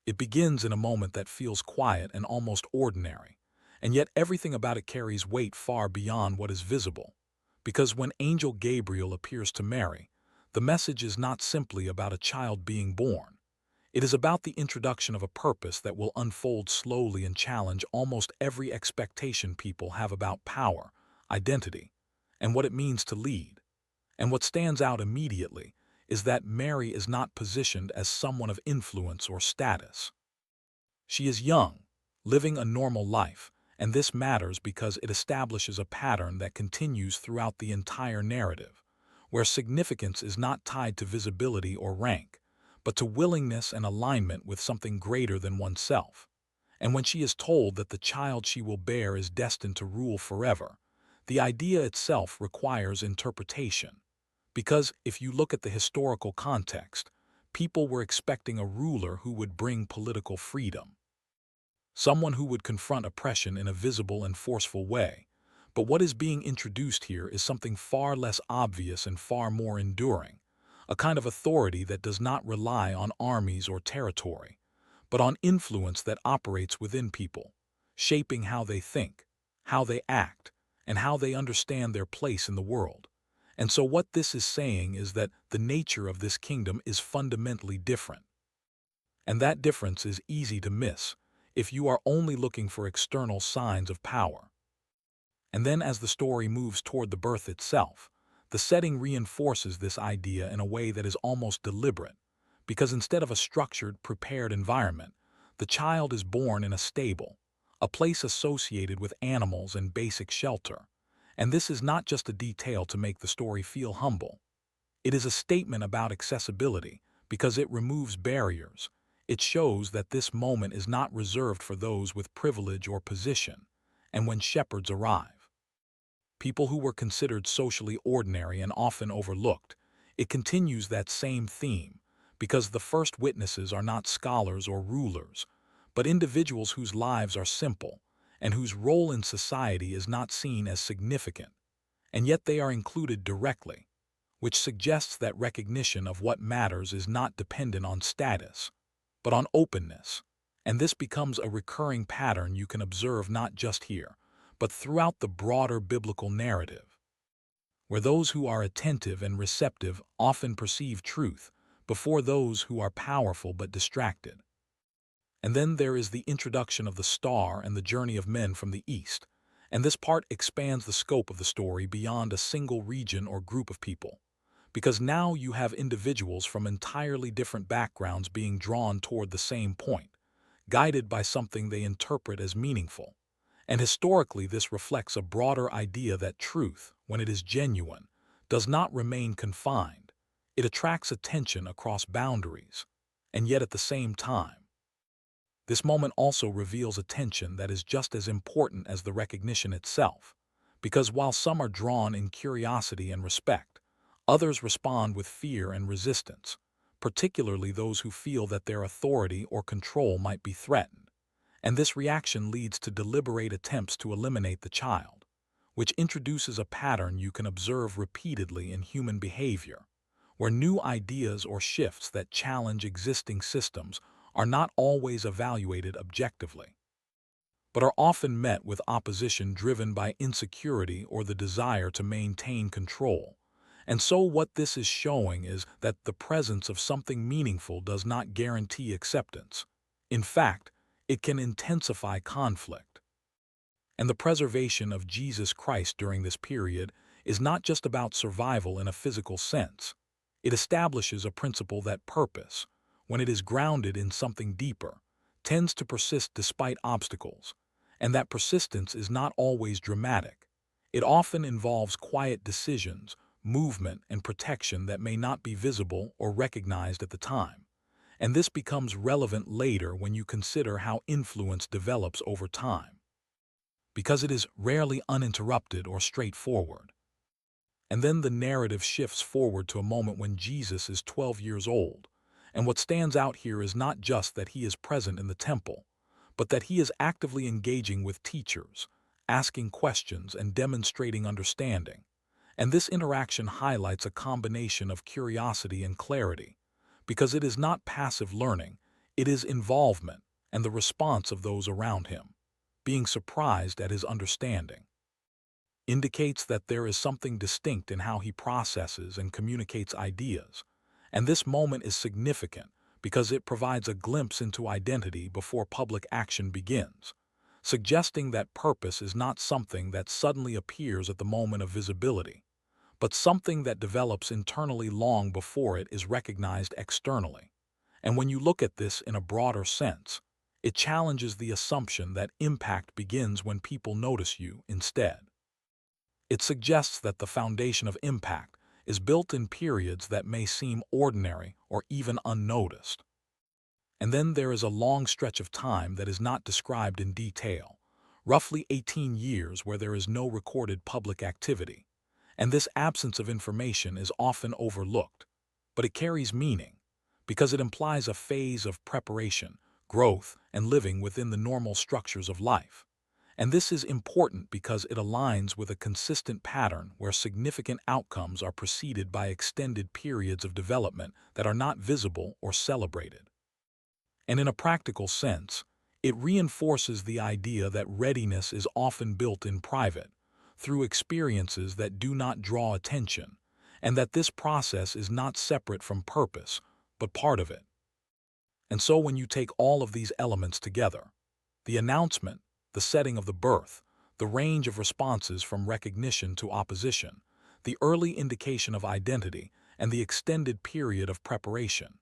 It begins in a moment that feels quiet and almost ordinary, and yet everything about it carries weight far beyond what is visible. Because when Angel Gabriel appears to Mary, the message is not simply about a child being born. It is about the introduction of a purpose that will unfold slowly and challenge almost every expectation people have about power, identity, and what it means to lead. And what stands out immediately is that Mary is not positioned as someone of influence or status. She is young, living a normal life, and this matters because it establishes a pattern that continues throughout the entire narrative, where significance is not tied to visibility or rank, but to willingness and alignment with something greater than oneself. And when she is told that the child she will bear is destined to rule forever, the idea itself requires interpretation. Because if you look at the historical context, people were expecting a ruler who would bring political freedom, someone who would confront oppression in a visible and forceful way. But what is being introduced here is something far less obvious and far more enduring, a kind of authority that does not rely on armies or territory, but on influence that operates within people, shaping how they think, how they act, and how they understand their place in the world. And so what this is saying is that the nature of this kingdom is fundamentally different. And that difference is easy to miss if you are only looking for external signs of power. And then as the story moves toward the birth itself, the setting reinforces this idea in a way that is almost deliberate, because instead of a structured, prepared environment, the child is born in a stable, a place associated with animals and basic shelter. And this is not just a detail to make the story feel humble. It is a statement about accessibility because it removes barriers. It shows that this moment is not reserved for those with privilege or position. And when shepherds arrive, people who were considered socially ordinary and often overlooked, it continues that same theme because the first witnesses are not scholars or rulers, but individuals whose lives are simple and whose role in society is not seen as significant, and yet they are included directly, which suggests that recognition of what matters is not dependent on status, but on openness. And this becomes a recurring pattern you can observe not just here, but throughout the broader biblical narrative, where those who are attentive and receptive often perceive truth before those who are powerful but distracted. And then there is the introduction of the star and the journey of men from the east, and this part expands the scope of the story beyond a single region or group of people, because now you have individuals from entirely different backgrounds being drawn toward the same point, guided by something they interpret as meaningful. And historically, this reflects a broader idea that truth, when it is genuine, does not remain confined. It attracts attention across boundaries, and yet at the same time, this moment also reveals a tension that is just as important as the recognition itself, because while some are drawn in curiosity and respect, others respond with fear and resistance, particularly those who feel that their authority or control might be threatened. And this reaction leads to deliberate attempts to eliminate the child, which introduces a pattern you can observe repeatedly in human behavior, where new ideas or shifts that challenge existing systems are not always evaluated objectively, but are often met with opposition driven by insecurity or the desire to maintain control. And so what this is showing is that the presence of something meaningful does not guarantee acceptance. In fact, it can intensify conflict. And the preservation of Jesus Christ during this period is not just about survival in a physical sense. It establishes a principle that purpose, when it is grounded in something deeper, tends to persist despite obstacles, and that persistence is not always dramatic. It often involves quiet decisions, movement, and protection that may not be visible or recognized at the time. And this becomes relevant later when you consider how influence develops over time, because it is rarely uninterrupted or straightforward. And then the narrative shifts forward to a moment when Jesus is 12 years old, and what stands out here is not just that he is present in the temple, but that he is actively engaging with teachers, asking questions and demonstrating understanding. And this interaction highlights a combination of curiosity and clarity, because it is not passive learning, It is involvement and the response of those around him, being surprised at his understanding, indicates that there is something distinct in how he processes and communicates ideas, and this moment is significant because it provides a glimpse into identity before public action begins, suggesting that purpose is not something that suddenly appears at the moment of visibility, but something that develops internally long before it is recognized externally. And when you look at this in a broader sense, it challenges the assumption that impact begins when people notice you instead. It suggests that the foundation of impact is built in periods that may seem ordinary or even unnoticed. And then there is a long stretch of time that is not described in detail, roughly 18 years where there is no recorded public activity. And this absence of information is often overlooked, but it carries meaning because it implies a phase of preparation, growth, and living within the normal structures of life. And this is important because it aligns with a consistent pattern where significant outcomes are preceded by extended periods of development that are not visible or celebrated. And in a practical sense, it reinforces the idea that readiness is often built in private, through experiences that do not draw attention, and that this process is not separate from purpose, but part of it. And so when you take all of these elements together, the announcement, the setting of the birth, the range of responses from recognition to opposition, the early indication of identity, and the extended period of preparation,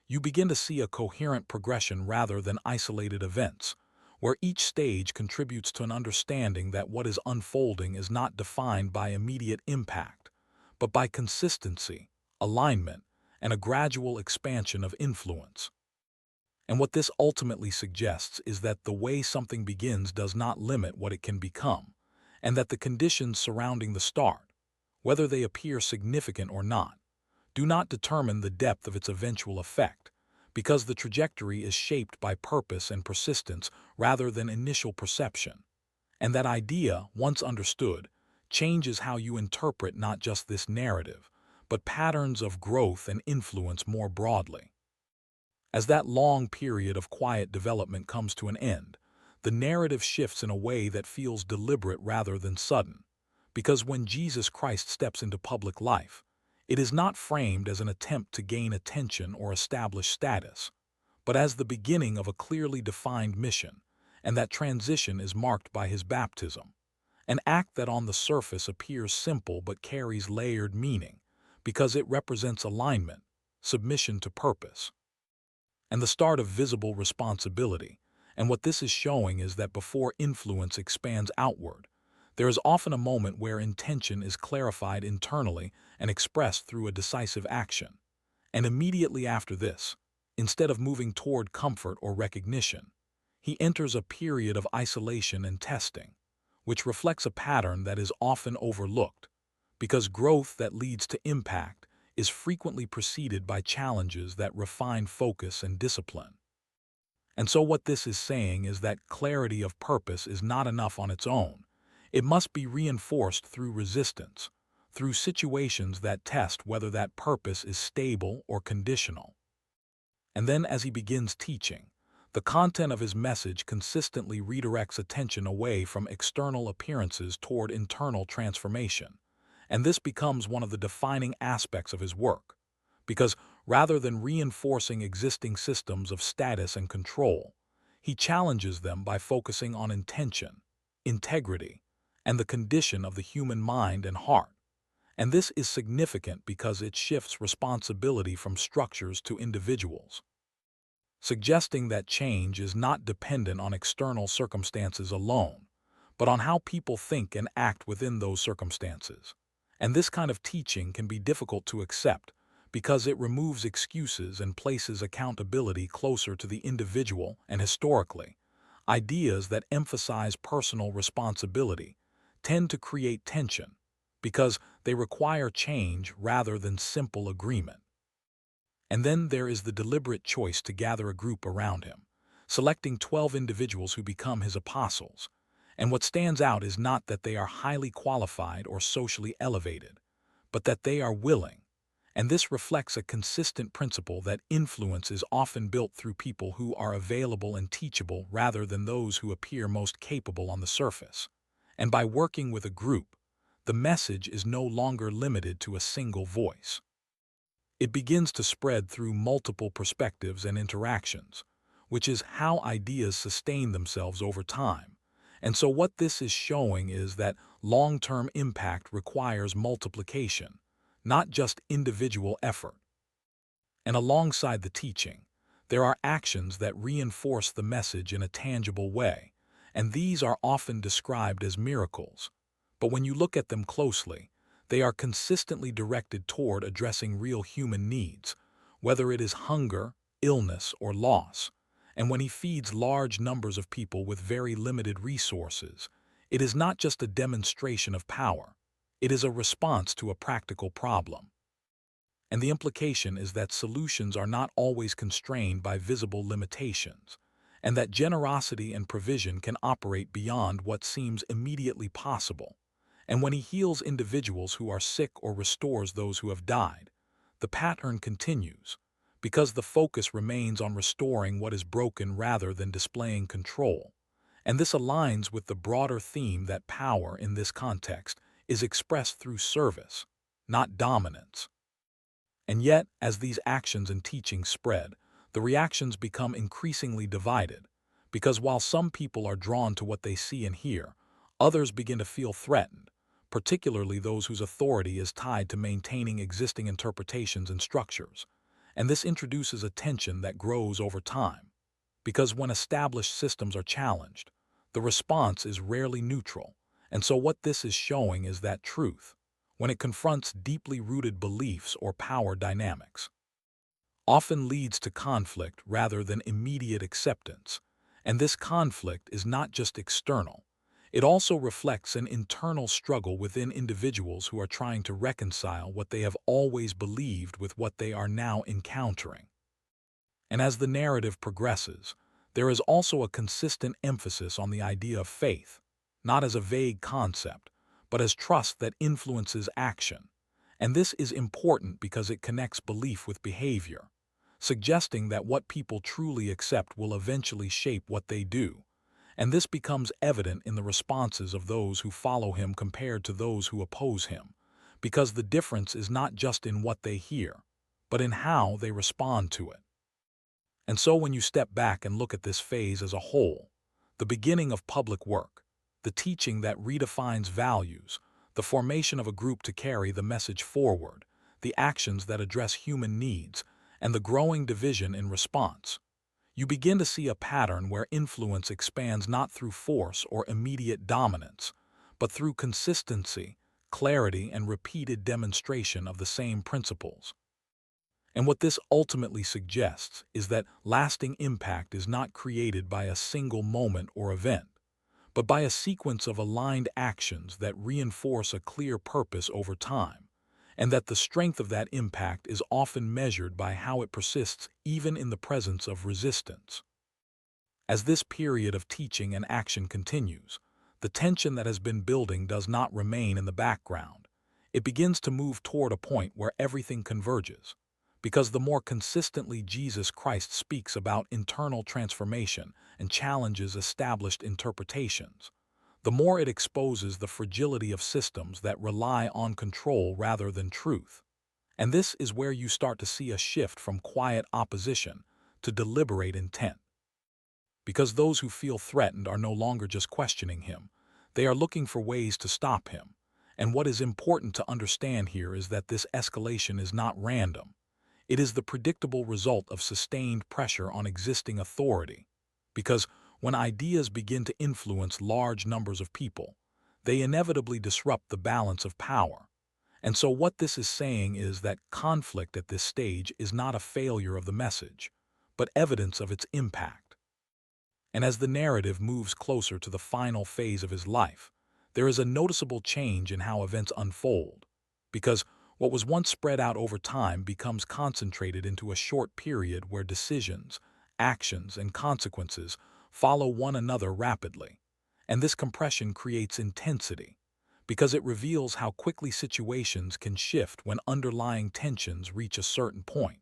you begin to see a coherent progression rather than isolated events, where each stage contributes to an understanding that what is unfolding is not defined by immediate impact, but by consistency, alignment, and a gradual expansion of influence. And what this ultimately suggests is that the way something begins does not limit what it can become, and that the conditions surrounding the start, whether they appear significant or not, do not determine the depth of its eventual effect, because the trajectory is shaped by purpose and persistence rather than initial perception. And that idea, once understood, changes how you interpret not just this narrative, but patterns of growth and influence more broadly. As that long period of quiet development comes to an end, the narrative shifts in a way that feels deliberate rather than sudden, because when Jesus Christ steps into public life, it is not framed as an attempt to gain attention or establish status, but as the beginning of a clearly defined mission, and that transition is marked by his baptism, an act that on the surface appears simple but carries layered meaning, because it represents alignment, submission to purpose, and the start of visible responsibility. And what this is showing is that before influence expands outward, there is often a moment where intention is clarified internally and expressed through a decisive action. And immediately after this, instead of moving toward comfort or recognition, he enters a period of isolation and testing, which reflects a pattern that is often overlooked, because growth that leads to impact is frequently preceded by challenges that refine focus and discipline. And so what this is saying is that clarity of purpose is not enough on its own. It must be reinforced through resistance, through situations that test whether that purpose is stable or conditional. And then as he begins teaching, the content of his message consistently redirects attention away from external appearances toward internal transformation. And this becomes one of the defining aspects of his work, because rather than reinforcing existing systems of status and control, he challenges them by focusing on intention, integrity, and the condition of the human mind and heart. And this is significant because it shifts responsibility from structures to individuals, suggesting that change is not dependent on external circumstances alone, but on how people think and act within those circumstances. And this kind of teaching can be difficult to accept because it removes excuses and places accountability closer to the individual, and historically, ideas that emphasize personal responsibility tend to create tension because they require change rather than simple agreement. And then there is the deliberate choice to gather a group around him, selecting 12 individuals who become his apostles. And what stands out is not that they are highly qualified or socially elevated, but that they are willing, And this reflects a consistent principle that influence is often built through people who are available and teachable rather than those who appear most capable on the surface. And by working with a group, the message is no longer limited to a single voice. It begins to spread through multiple perspectives and interactions, which is how ideas sustain themselves over time. And so what this is showing is that long-term impact requires multiplication, not just individual effort. And alongside the teaching, there are actions that reinforce the message in a tangible way, and these are often described as miracles. But when you look at them closely, they are consistently directed toward addressing real human needs, whether it is hunger, illness, or loss. And when he feeds large numbers of people with very limited resources, it is not just a demonstration of power, it is a response to a practical problem. And the implication is that solutions are not always constrained by visible limitations, and that generosity and provision can operate beyond what seems immediately possible. And when he heals individuals who are sick or restores those who have died, the pattern continues, because the focus remains on restoring what is broken rather than displaying control. And this aligns with the broader theme that power in this context is expressed through service, not dominance. And yet, as these actions and teachings spread, the reactions become increasingly divided, because while some people are drawn to what they see and hear, others begin to feel threatened, particularly those whose authority is tied to maintaining existing interpretations and structures. And this introduces a tension that grows over time, because when established systems are challenged, the response is rarely neutral. And so what this is showing is that truth, when it confronts deeply rooted beliefs or power dynamics, often leads to conflict rather than immediate acceptance. And this conflict is not just external. It also reflects an internal struggle within individuals who are trying to reconcile what they have always believed with what they are now encountering. And as the narrative progresses, there is also a consistent emphasis on the idea of faith, not as a vague concept, but as trust that influences action. And this is important because it connects belief with behavior, suggesting that what people truly accept will eventually shape what they do. And this becomes evident in the responses of those who follow him compared to those who oppose him, because the difference is not just in what they hear, but in how they respond to it. And so when you step back and look at this phase as a whole, the beginning of public work, the teaching that redefines values, the formation of a group to carry the message forward, the actions that address human needs, and the growing division in response, you begin to see a pattern where influence expands not through force or immediate dominance, but through consistency, clarity, and repeated demonstration of the same principles. And what this ultimately suggests is that lasting impact is not created by a single moment or event, but by a sequence of aligned actions that reinforce a clear purpose over time, and that the strength of that impact is often measured by how it persists even in the presence of resistance. As this period of teaching and action continues, the tension that has been building does not remain in the background. It begins to move toward a point where everything converges, because the more consistently Jesus Christ speaks about internal transformation and challenges established interpretations, the more it exposes the fragility of systems that rely on control rather than truth. And this is where you start to see a shift from quiet opposition to deliberate intent. Because those who feel threatened are no longer just questioning him, they are looking for ways to stop him. And what is important to understand here is that this escalation is not random. It is the predictable result of sustained pressure on existing authority. Because when ideas begin to influence large numbers of people, they inevitably disrupt the balance of power. And so what this is saying is that conflict at this stage is not a failure of the message, but evidence of its impact. And as the narrative moves closer to the final phase of his life, there is a noticeable change in how events unfold, because what was once spread out over time becomes concentrated into a short period where decisions, actions, and consequences follow one another rapidly. And this compression creates intensity, because it reveals how quickly situations can shift when underlying tensions reach a certain point.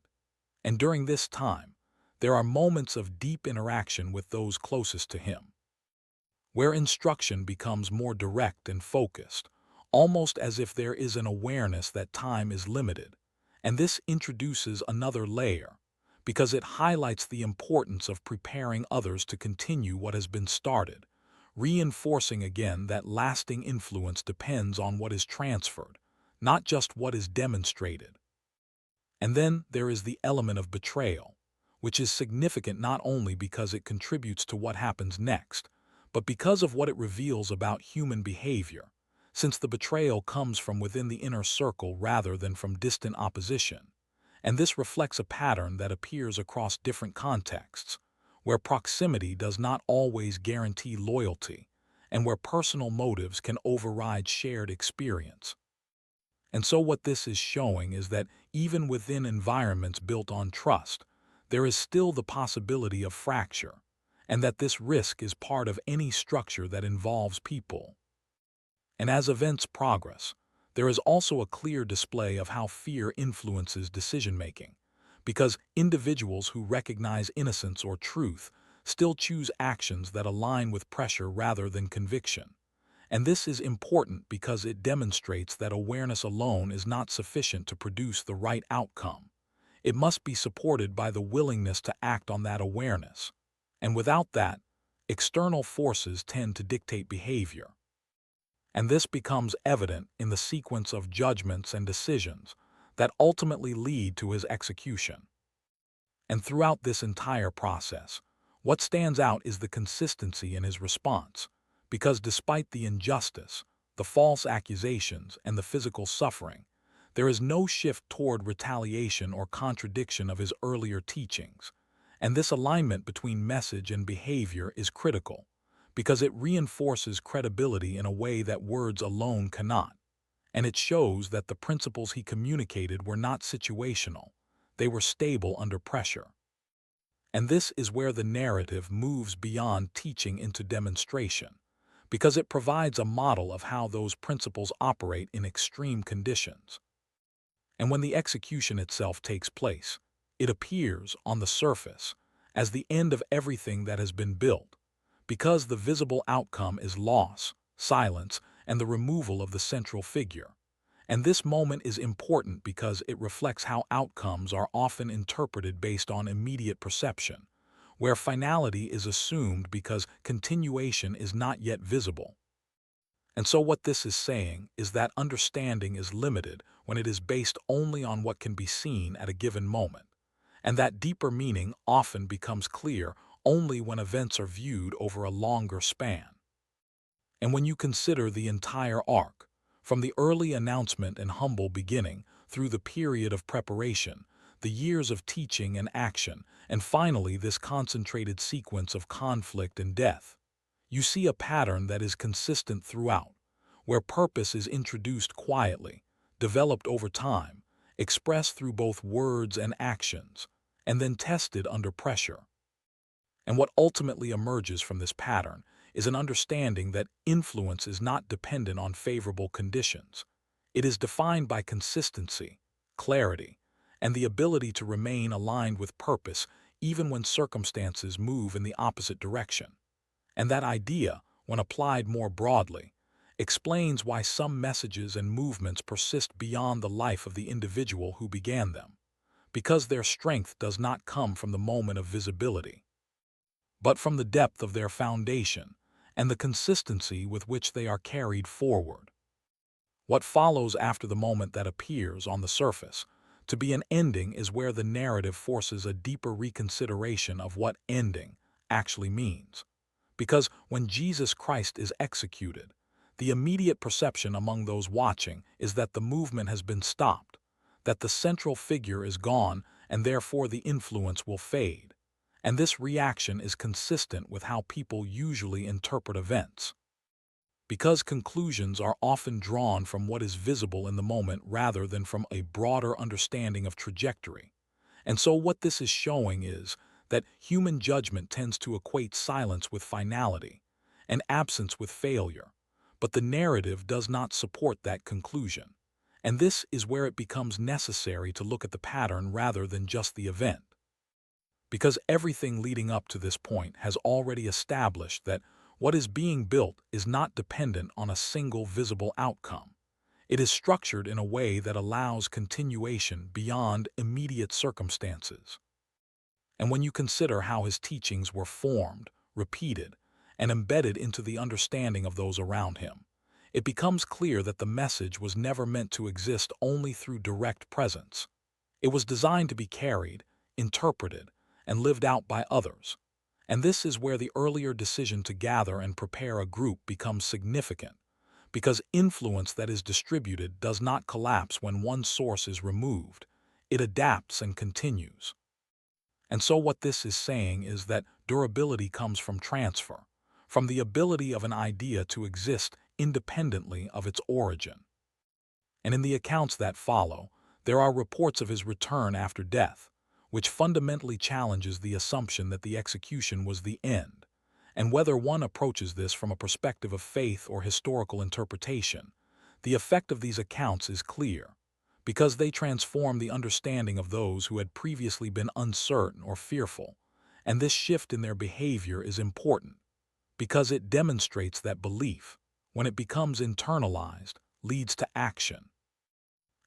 And during this time, there are moments of deep interaction with those closest to him, where instruction becomes more direct and focused, almost as if there is an awareness that time is limited. And this introduces another layer, because it highlights the importance of preparing others to continue what has been started, reinforcing again that lasting influence depends on what is transferred, not just what is demonstrated. And then there is the element of betrayal, which is significant not only because it contributes to what happens next, but because of what it reveals about human behavior, since the betrayal comes from within the inner circle rather than from distant opposition. And this reflects a pattern that appears across different contexts, where proximity does not always guarantee loyalty, and where personal motives can override shared experience. And so what this is showing is that even within environments built on trust, there is still the possibility of fracture, and that this risk is part of any structure that involves people. And as events progress, there is also a clear display of how fear influences decision-making, because individuals who recognize innocence or truth still choose actions that align with pressure rather than conviction. And this is important because it demonstrates that awareness alone is not sufficient to produce the right outcome. It must be supported by the willingness to act on that awareness. And without that, external forces tend to dictate behavior. And this becomes evident in the sequence of judgments and decisions that ultimately lead to his execution. And throughout this entire process, what stands out is the consistency in his response, because despite the injustice, the false accusations, and the physical suffering, there is no shift toward retaliation or contradiction of his earlier teachings. And this alignment between message and behavior is critical, because it reinforces credibility in a way that words alone cannot. And it shows that the principles he communicated were not situational, they were stable under pressure. And this is where the narrative moves beyond teaching into demonstration, because it provides a model of how those principles operate in extreme conditions. And when the execution itself takes place, it appears, on the surface, as the end of everything that has been built, because the visible outcome is loss, silence, and the removal of the central figure. And this moment is important because it reflects how outcomes are often interpreted based on immediate perception, where finality is assumed because continuation is not yet visible. And so what this is saying is that understanding is limited when it is based only on what can be seen at a given moment, and that deeper meaning often becomes clear only when events are viewed over a longer span. And when you consider the entire arc, from the early announcement and humble beginning through the period of preparation, the years of teaching and action, and finally this concentrated sequence of conflict and death, you see a pattern that is consistent throughout, where purpose is introduced quietly, developed over time, expressed through both words and actions, and then tested under pressure. And what ultimately emerges from this pattern is an understanding that influence is not dependent on favorable conditions. It is defined by consistency, clarity, and the ability to remain aligned with purpose even when circumstances move in the opposite direction. And that idea, when applied more broadly, explains why some messages and movements persist beyond the life of the individual who began them, because their strength does not come from the moment of visibility, but from the depth of their foundation and the consistency with which they are carried forward. What follows after the moment that appears on the surface to be an ending is where the narrative forces a deeper reconsideration of what ending actually means. Because when Jesus Christ is executed, the immediate perception among those watching is that the movement has been stopped, that the central figure is gone, and therefore the influence will fade. And this reaction is consistent with how people usually interpret events, because conclusions are often drawn from what is visible in the moment rather than from a broader understanding of trajectory. And so what this is showing is that human judgment tends to equate silence with finality and absence with failure. but the narrative does not support that conclusion. And this is where it becomes necessary to look at the pattern rather than just the event. Because everything leading up to this point has already established that what is being built is not dependent on a single visible outcome. It is structured in a way that allows continuation beyond immediate circumstances. And when you consider how his teachings were formed, repeated, and embedded into the understanding of those around him, it becomes clear that the message was never meant to exist only through direct presence. It was designed to be carried, interpreted, and lived out by others. And this is where the earlier decision to gather and prepare a group becomes significant, because influence that is distributed does not collapse when one source is removed. It adapts and continues. And so what this is saying is that durability comes from transfer, from the ability of an idea to exist independently of its origin. And in the accounts that follow, there are reports of his return after death, which fundamentally challenges the assumption that the execution was the end. And whether one approaches this from a perspective of faith or historical interpretation, the effect of these accounts is clear, because they transform the understanding of those who had previously been uncertain or fearful. And this shift in their behavior is important, because it demonstrates that belief, when it becomes internalized, leads to action.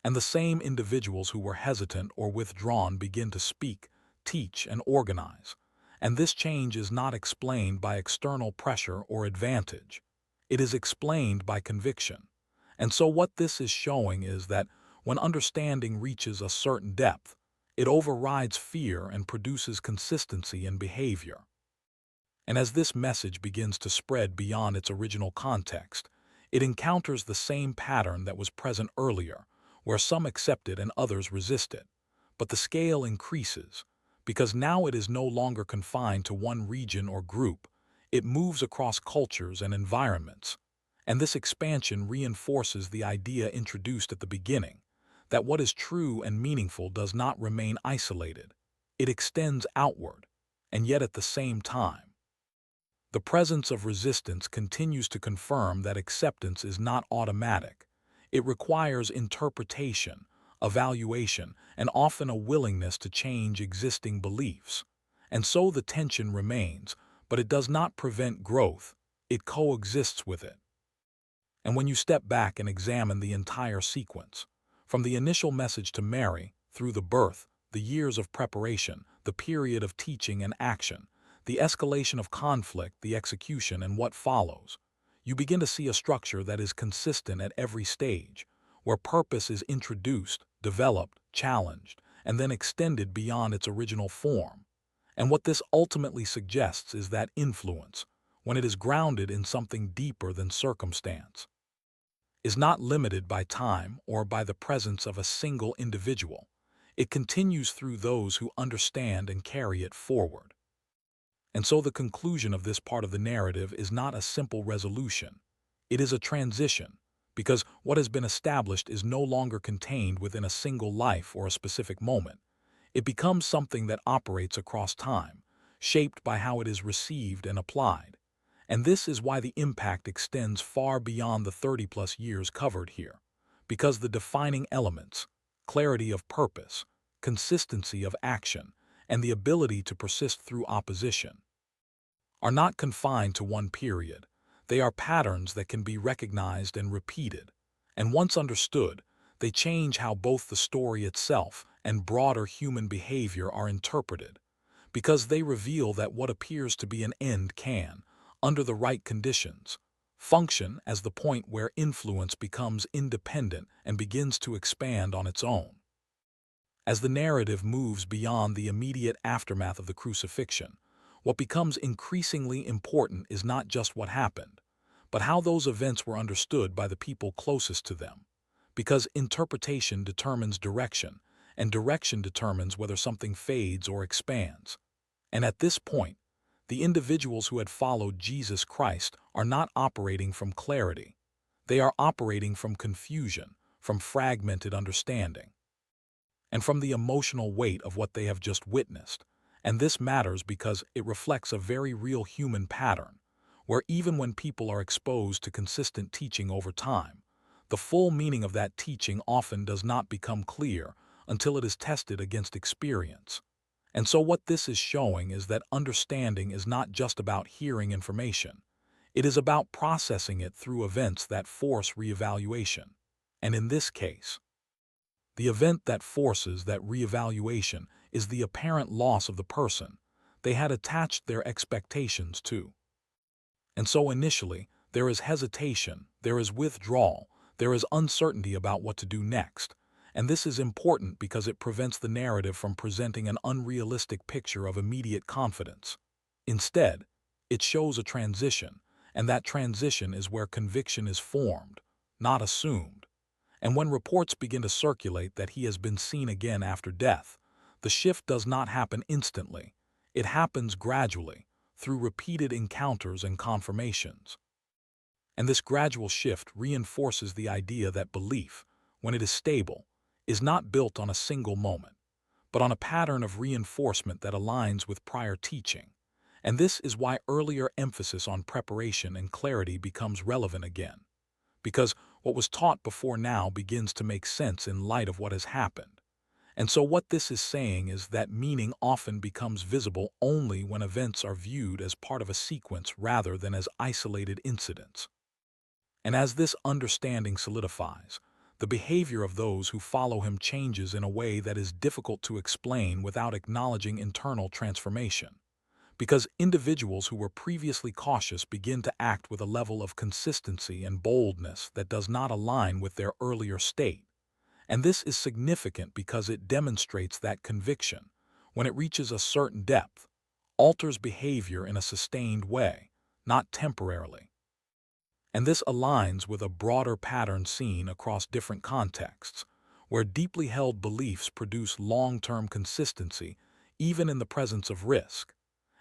And the same individuals who were hesitant or withdrawn begin to speak, teach, and organize. And this change is not explained by external pressure or advantage. It is explained by conviction. And so what this is showing is that when understanding reaches a certain depth, it overrides fear and produces consistency in behavior. And as this message begins to spread beyond its original context, it encounters the same pattern that was present earlier, where some accept it and others resist it. But the scale increases, because now it is no longer confined to one region or group. It moves across cultures and environments. And this expansion reinforces the idea introduced at the beginning, that what is true and meaningful does not remain isolated. It extends outward, and yet at the same time, the presence of resistance continues to confirm that acceptance is not automatic. It requires interpretation, evaluation, and often a willingness to change existing beliefs. And so the tension remains, but it does not prevent growth. It coexists with it. And when you step back and examine the entire sequence, from the initial message to Mary, through the birth, the years of preparation, the period of teaching and action, the escalation of conflict, the execution, and what follows, you begin to see a structure that is consistent at every stage, where purpose is introduced, developed, challenged, and then extended beyond its original form. And what this ultimately suggests is that influence, when it is grounded in something deeper than circumstance, is not limited by time or by the presence of a single individual. It continues through those who understand and carry it forward. And so the conclusion of this part of the narrative is not a simple resolution. It is a transition, because what has been established is no longer contained within a single life or a specific moment. It becomes something that operates across time, shaped by how it is received and applied. And this is why the impact extends far beyond the 30-plus years covered here, because the defining elements, clarity of purpose, consistency of action, and the ability to persist through opposition, are not confined to one period. They are patterns that can be recognized and repeated. And once understood, they change how both the story itself and broader human behavior are interpreted, because they reveal that what appears to be an end can, under the right conditions, function as the point where influence becomes independent and begins to expand on its own. As the narrative moves beyond the immediate aftermath of the crucifixion, what becomes increasingly important is not just what happened, but how those events were understood by the people closest to them. Because interpretation determines direction, and direction determines whether something fades or expands. And at this point, the individuals who had followed Jesus Christ are not operating from clarity. They are operating from confusion, from fragmented understanding, and from the emotional weight of what they have just witnessed. And this matters because it reflects a very real human pattern, where even when people are exposed to consistent teaching over time, the full meaning of that teaching often does not become clear until it is tested against experience. And so what this is showing is that understanding is not just about hearing information. It is about processing it through events that force reevaluation. And in this case, the event that forces that reevaluation is the apparent loss of the person they had attached their expectations to. And so initially, there is hesitation, there is withdrawal, there is uncertainty about what to do next. And this is important because it prevents the narrative from presenting an unrealistic picture of immediate confidence. Instead, it shows a transition, and that transition is where conviction is formed, not assumed. And when reports begin to circulate that he has been seen again after death, the shift does not happen instantly. It happens gradually, through repeated encounters and confirmations. And this gradual shift reinforces the idea that belief, when it is stable, is not built on a single moment, but on a pattern of reinforcement that aligns with prior teaching. And this is why earlier emphasis on preparation and clarity becomes relevant again. Because what was taught before now begins to make sense in light of what has happened. And so what this is saying is that meaning often becomes visible only when events are viewed as part of a sequence rather than as isolated incidents. And as this understanding solidifies, the behavior of those who follow him changes in a way that is difficult to explain without acknowledging internal transformation. Because individuals who were previously cautious begin to act with a level of consistency and boldness that does not align with their earlier state. And this is significant because it demonstrates that conviction, when it reaches a certain depth, alters behavior in a sustained way, not temporarily. And this aligns with a broader pattern seen across different contexts, where deeply held beliefs produce long-term consistency even in the presence of risk.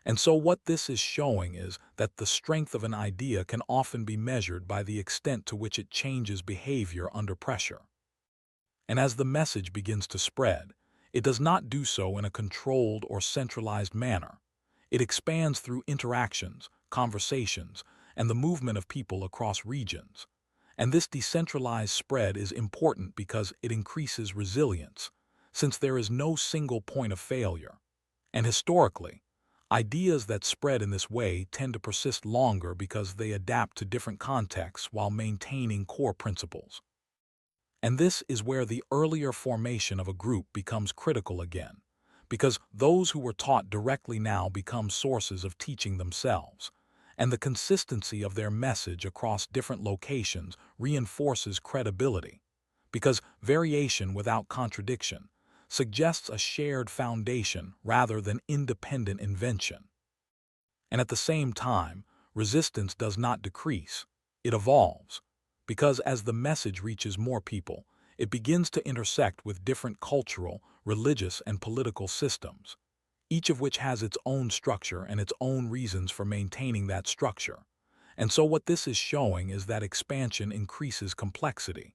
And so what this is showing is that the strength of an idea can often be measured by the extent to which it changes behavior under pressure. And as the message begins to spread, it does not do so in a controlled or centralized manner. It expands through interactions, conversations, and the movement of people across regions. And this decentralized spread is important because it increases resilience, since there is no single point of failure. And historically, ideas that spread in this way tend to persist longer because they adapt to different contexts while maintaining core principles. And this is where the earlier formation of a group becomes critical again, because those who were taught directly now become sources of teaching themselves, and the consistency of their message across different locations reinforces credibility, because variation without contradiction suggests a shared foundation rather than independent invention. And at the same time, resistance does not decrease, it evolves, because as the message reaches more people, it begins to intersect with different cultural, religious, and political systems, each of which has its own structure and its own reasons for maintaining that structure. And so what this is showing is that expansion increases complexity,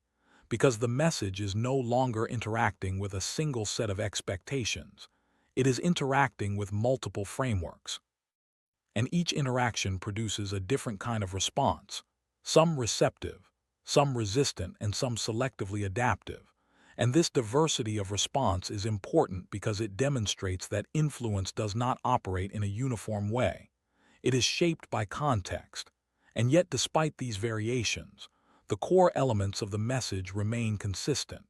because the message is no longer interacting with a single set of expectations. It is interacting with multiple frameworks. And each interaction produces a different kind of response, some receptive, some resistant, and some selectively adaptive. And this diversity of response is important because it demonstrates that influence does not operate in a uniform way. It is shaped by context. And yet, despite these variations, the core elements of the message remain consistent,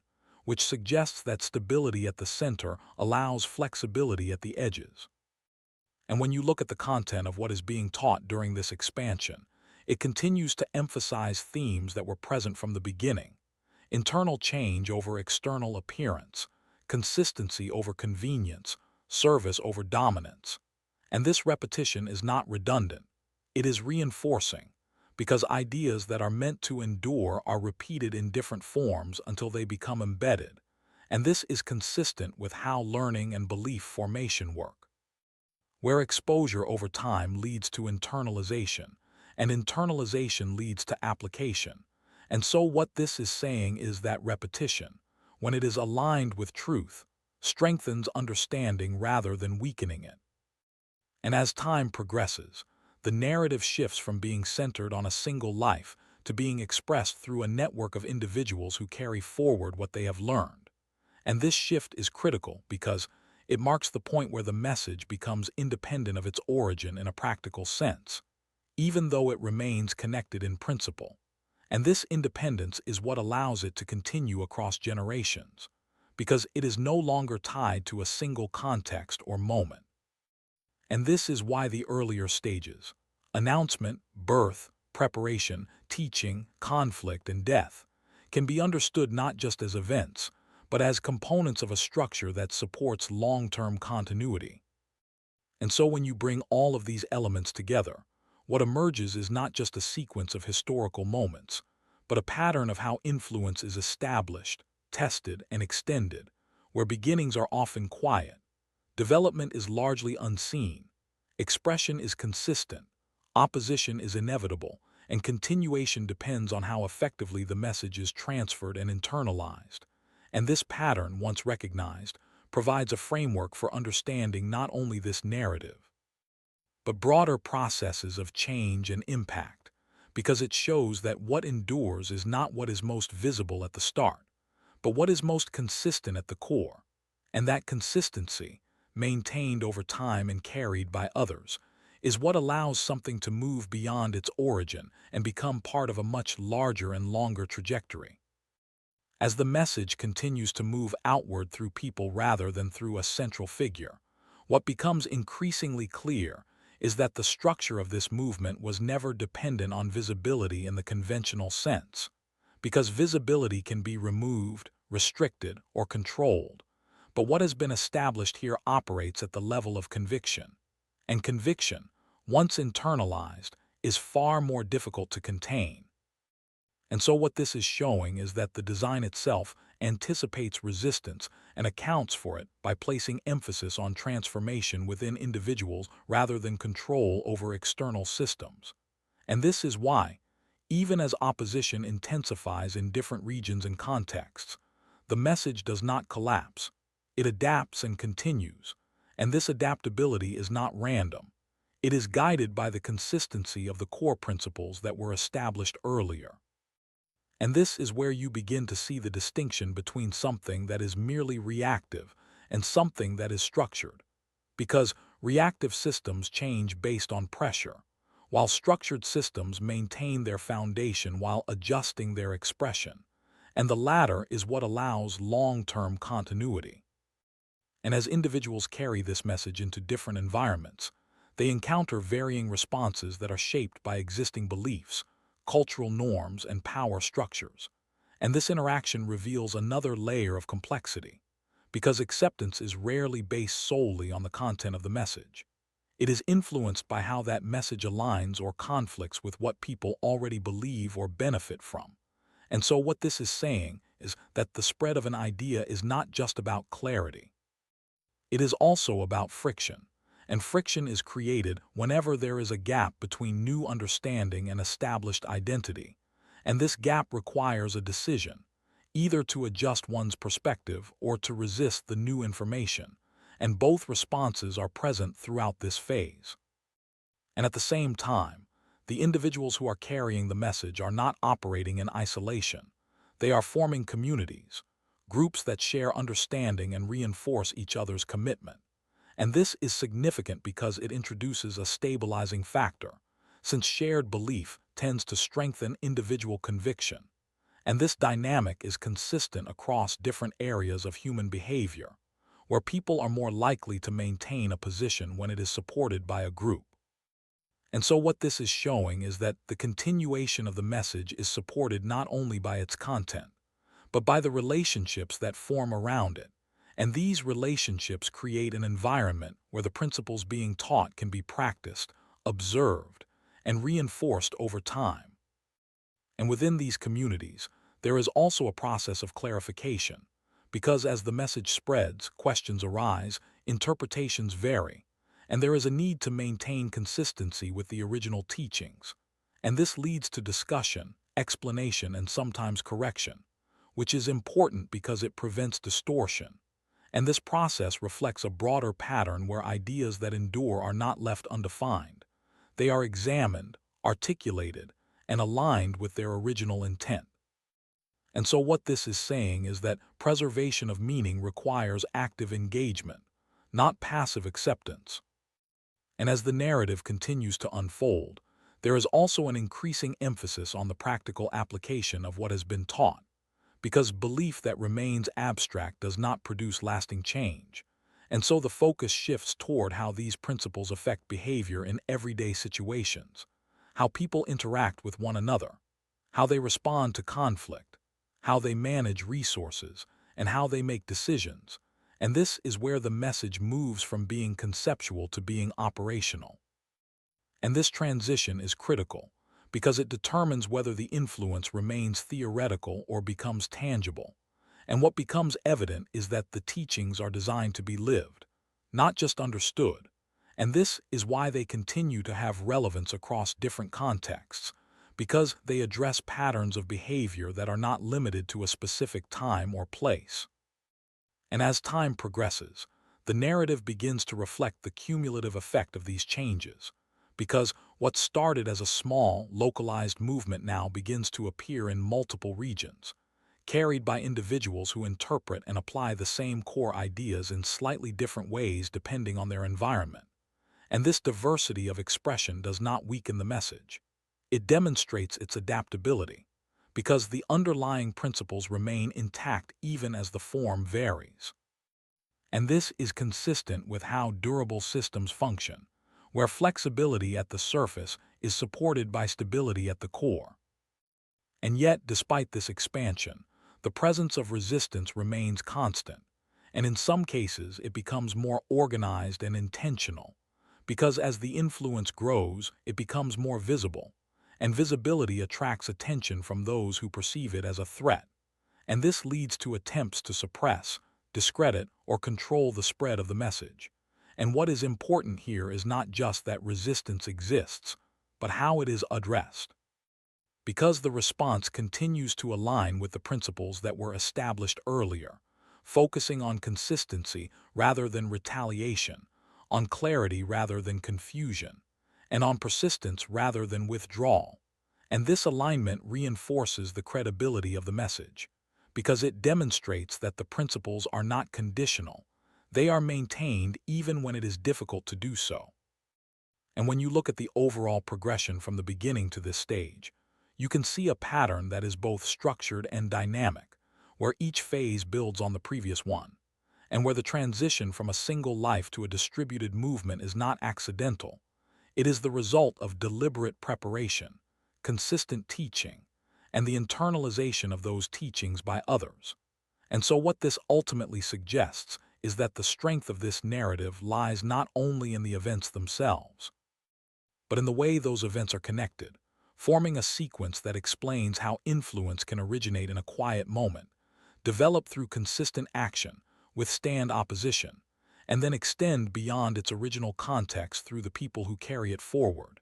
which suggests that stability at the center allows flexibility at the edges. And when you look at the content of what is being taught during this expansion, it continues to emphasize themes that were present from the beginning: internal change over external appearance, consistency over convenience, service over dominance. And this repetition is not redundant, it is reinforcing, because ideas that are meant to endure are repeated in different forms until they become embedded. And this is consistent with how learning and belief formation work, where exposure over time leads to internalization, and internalization leads to application. And so what this is saying is that repetition, when it is aligned with truth, strengthens understanding rather than weakening it. And as time progresses, the narrative shifts from being centered on a single life to being expressed through a network of individuals who carry forward what they have learned. And this shift is critical because it marks the point where the message becomes independent of its origin in a practical sense, even though it remains connected in principle. And this independence is what allows it to continue across generations, because it is no longer tied to a single context or moment. And this is why the earlier stages, announcement, birth, preparation, teaching, conflict, and death, can be understood not just as events, but as components of a structure that supports long-term continuity. And so when you bring all of these elements together, what emerges is not just a sequence of historical moments, but a pattern of how influence is established, tested, and extended, where beginnings are often quiet, development is largely unseen, expression is consistent, opposition is inevitable, and continuation depends on how effectively the message is transferred and internalized. And this pattern, once recognized, provides a framework for understanding not only this narrative, but broader processes of change and impact, because it shows that what endures is not what is most visible at the start, but what is most consistent at the core. And that consistency, maintained over time and carried by others, is what allows something to move beyond its origin and become part of a much larger and longer trajectory. As the message continues to move outward through people rather than through a central figure, what becomes increasingly clear is that the structure of this movement was never dependent on visibility in the conventional sense, because visibility can be removed, restricted, or controlled. But what has been established here operates at the level of conviction. And conviction, once internalized, is far more difficult to contain. And so what this is showing is that the design itself anticipates resistance and accounts for it by placing emphasis on transformation within individuals rather than control over external systems. And this is why, even as opposition intensifies in different regions and contexts, the message does not collapse. It adapts and continues. And this adaptability is not random. It is guided by the consistency of the core principles that were established earlier. And this is where you begin to see the distinction between something that is merely reactive and something that is structured. Because reactive systems change based on pressure, while structured systems maintain their foundation while adjusting their expression. And the latter is what allows long-term continuity. And as individuals carry this message into different environments, they encounter varying responses that are shaped by existing beliefs, cultural norms, and power structures. And this interaction reveals another layer of complexity, because acceptance is rarely based solely on the content of the message. It is influenced by how that message aligns or conflicts with what people already believe or benefit from. And so what this is saying is that the spread of an idea is not just about clarity. It is also about friction. And friction is created whenever there is a gap between new understanding and established identity. And this gap requires a decision, either to adjust one's perspective or to resist the new information. And both responses are present throughout this phase. And at the same time, the individuals who are carrying the message are not operating in isolation. They are forming communities, groups that share understanding and reinforce each other's commitment. And this is significant because it introduces a stabilizing factor, since shared belief tends to strengthen individual conviction. And this dynamic is consistent across different areas of human behavior, where people are more likely to maintain a position when it is supported by a group. And so what this is showing is that the continuation of the message is supported not only by its content, but by the relationships that form around it. And these relationships create an environment where the principles being taught can be practiced, observed, and reinforced over time. And within these communities, there is also a process of clarification, because as the message spreads, questions arise, interpretations vary, and there is a need to maintain consistency with the original teachings. And this leads to discussion, explanation, and sometimes correction, which is important because it prevents distortion. And this process reflects a broader pattern where ideas that endure are not left undefined. They are examined, articulated, and aligned with their original intent. And so what this is saying is that preservation of meaning requires active engagement, not passive acceptance. And as the narrative continues to unfold, there is also an increasing emphasis on the practical application of what has been taught, because belief that remains abstract does not produce lasting change. And so the focus shifts toward how these principles affect behavior in everyday situations, how people interact with one another, how they respond to conflict, how they manage resources, and how they make decisions. And this is where the message moves from being conceptual to being operational. And this transition is critical because it determines whether the influence remains theoretical or becomes tangible. And what becomes evident is that the teachings are designed to be lived, not just understood. And this is why they continue to have relevance across different contexts, because they address patterns of behavior that are not limited to a specific time or place. And as time progresses, the narrative begins to reflect the cumulative effect of these changes, because what started as a small, localized movement now begins to appear in multiple regions, carried by individuals who interpret and apply the same core ideas in slightly different ways depending on their environment. And this diversity of expression does not weaken the message. It demonstrates its adaptability, because the underlying principles remain intact even as the form varies. And this is consistent with how durable systems function, where flexibility at the surface is supported by stability at the core. And yet, despite this expansion, the presence of resistance remains constant, and in some cases it becomes more organized and intentional, because as the influence grows, it becomes more visible, and visibility attracts attention from those who perceive it as a threat. And this leads to attempts to suppress, discredit, or control the spread of the message. And what is important here is not just that resistance exists, but how it is addressed. Because the response continues to align with the principles that were established earlier, focusing on consistency rather than retaliation, on clarity rather than confusion, and on persistence rather than withdrawal. And this alignment reinforces the credibility of the message, because it demonstrates that the principles are not conditional. They are maintained even when it is difficult to do so. And when you look at the overall progression from the beginning to this stage, you can see a pattern that is both structured and dynamic, where each phase builds on the previous one, and where the transition from a single life to a distributed movement is not accidental. It is the result of deliberate preparation, consistent teaching, and the internalization of those teachings by others. And so what this ultimately suggests is that the strength of this narrative lies not only in the events themselves, but in the way those events are connected, forming a sequence that explains how influence can originate in a quiet moment, develop through consistent action, withstand opposition, and then extend beyond its original context through the people who carry it forward.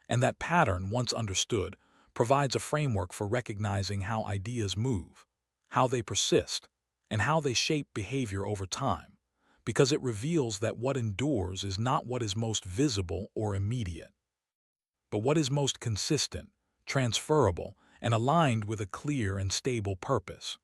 And that pattern, once understood, provides a framework for recognizing how ideas move, how they persist, and how they shape behavior over time, because it reveals that what endures is not what is most visible or immediate, but what is most consistent, transferable, and aligned with a clear and stable purpose.